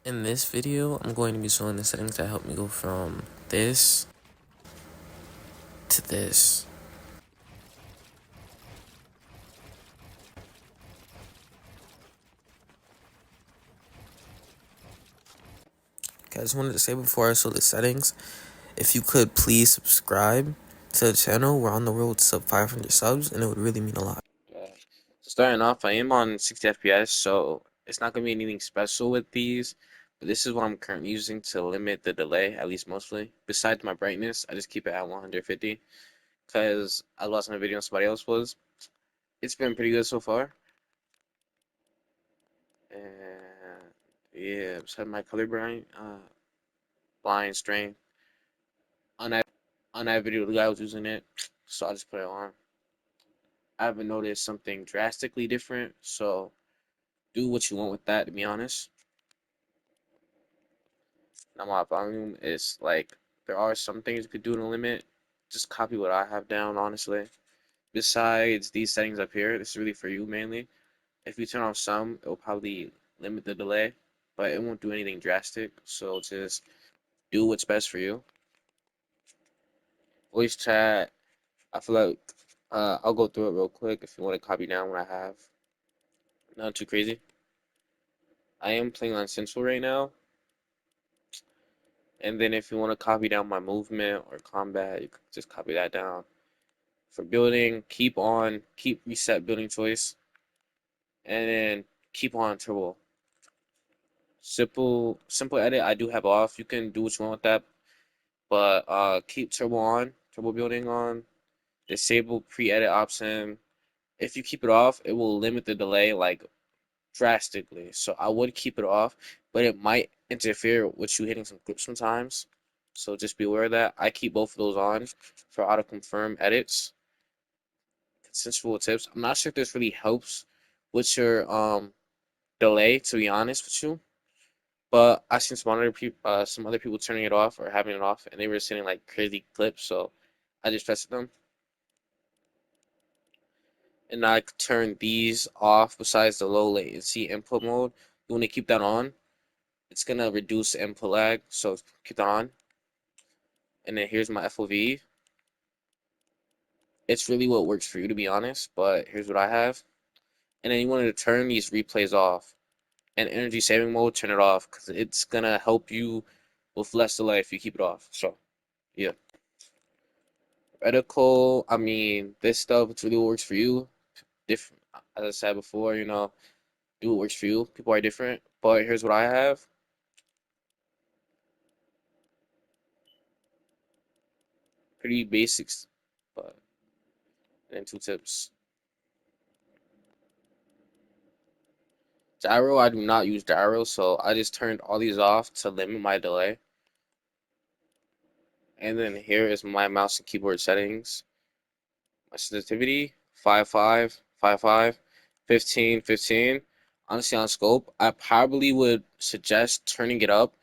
In this video, I'm going to be showing the settings that help me go from this to this. Okay, I just wanted to say before I show the settings, if you could please subscribe to the channel. We're on the road to 500 subs, and it would really mean a lot. So starting off, I am on 60 FPS, so it's not going to be anything special with these, but this is what I'm currently using to limit the delay, at least mostly. Besides my brightness, I just keep it at 150, because I lost my video and somebody else was. It's been pretty good so far. And yeah, besides my color blind strength. On that video, the guy was using it, so I just put it on. I haven't noticed something drastically different, so do what you want with that, to be honest. Now my volume is like, there are some things you could do to limit. Just copy what I have down, honestly. Besides these settings up here, this is really for you mainly. If you turn off some, it will probably limit the delay, but it won't do anything drastic. So just do what's best for you. Voice chat, I feel like I'll go through it real quick if you want to copy down what I have. Not too crazy. I am playing on Central right now. And then if you want to copy down my movement or combat, you can just copy that down. For building, keep reset building choice. And then keep on turbo. Simple edit I do have off. You can do what you want with that. But keep turbo building on. Disable pre-edit option. If you keep it off, it will limit the delay like drastically. So I would keep it off, but it might interfere with you hitting some clips sometimes. So just be aware of that. I keep both of those on for auto confirm edits. Consensual tips. I'm not sure if this really helps with your delay, to be honest with you. But I seen some other people turning it off or having it off, and they were sending like crazy clips. So I just tested them, and I turn these off. Besides the low latency input mode, you want to keep that on. It's gonna reduce input lag, so keep that on. And then here's my FOV. It's really what works for you, to be honest, but here's what I have. And then you want to turn these replays off. And energy saving mode, turn it off, because it's gonna help you with less delay if you keep it off. So yeah. Reticle, I mean, this stuff, it's really what works for you. Different, as I said before, do what works for you. People are different, but here's what I have. Pretty basics, but then two tips. Gyro, I do not use gyro, so I just turned all these off to limit my delay. And then here is my mouse and keyboard settings. My sensitivity, 5.5, 5.5, 15, 15. Honestly, on scope, I probably would suggest turning it up.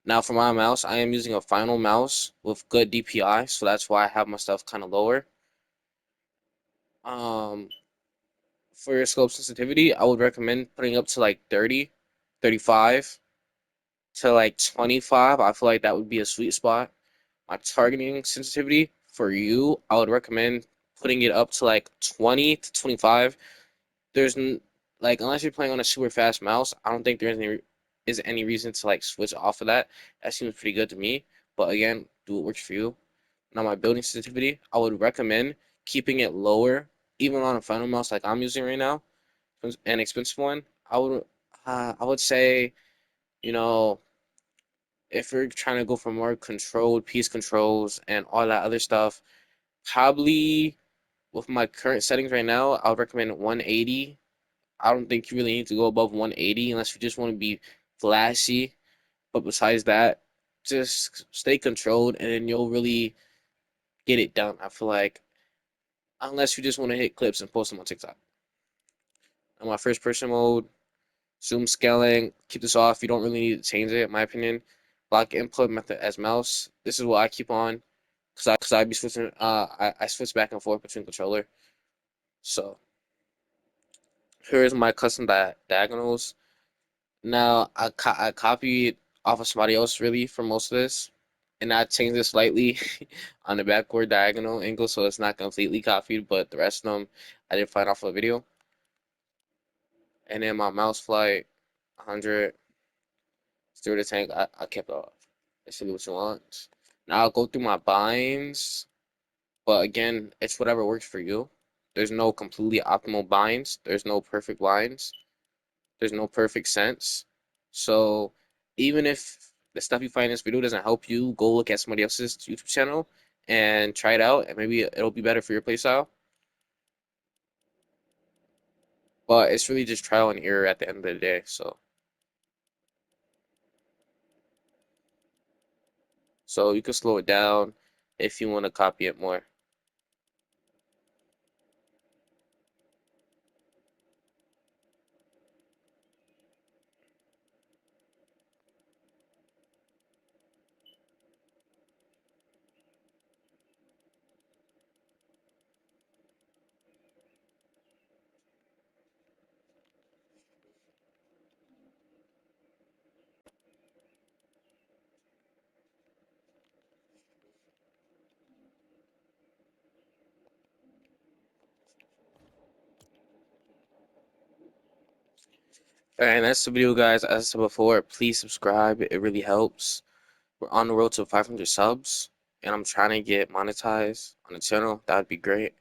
Now for my mouse, I am using a final mouse with good DPI, so that's why I have my stuff kind of lower. Um, for your scope sensitivity, I would recommend putting up to like 30, 35 to like 25. I feel like that would be a sweet spot. My targeting sensitivity for you, I would recommend putting it up to like 20 to 25. There's like, unless you're playing on a super fast mouse, I don't think is any reason to like switch off of that. That seems pretty good to me. But again, do what works for you. Now my building sensitivity, I would recommend keeping it lower, even on a final mouse like I'm using right now, an expensive one. I would say, you know, if you're trying to go for more controlled piece controls and all that other stuff, probably with my current settings right now, I would recommend 180. I don't think you really need to go above 180 unless you just want to be flashy. But besides that, just stay controlled and then you'll really get it done. I feel like, unless you just want to hit clips and post them on TikTok. On my first person mode, zoom scaling, keep this off. You don't really need to change it, in my opinion. Lock input method as mouse. This is what I keep on because I be switching. I switch back and forth between controller. So here is my custom diagonals. Now I copied off of somebody else really for most of this, and I changed it slightly on the backward diagonal angle, so it's not completely copied, but the rest of them I did find off a video. And then my mouse flight, 100, through the tank, I kept off. That's really what you want. Now I'll go through my binds, but again, it's whatever works for you. There's no completely optimal binds. There's no perfect binds. There's no perfect sense. So even if the stuff you find in this video doesn't help you, go look at somebody else's YouTube channel and try it out, and maybe it'll be better for your playstyle. But it's really just trial and error at the end of the day. So you can slow it down if you want to copy it more. And that's the video, guys. As I said before, please subscribe. It really helps. We're on the road to 500 subs, and I'm trying to get monetized on the channel. That would be great.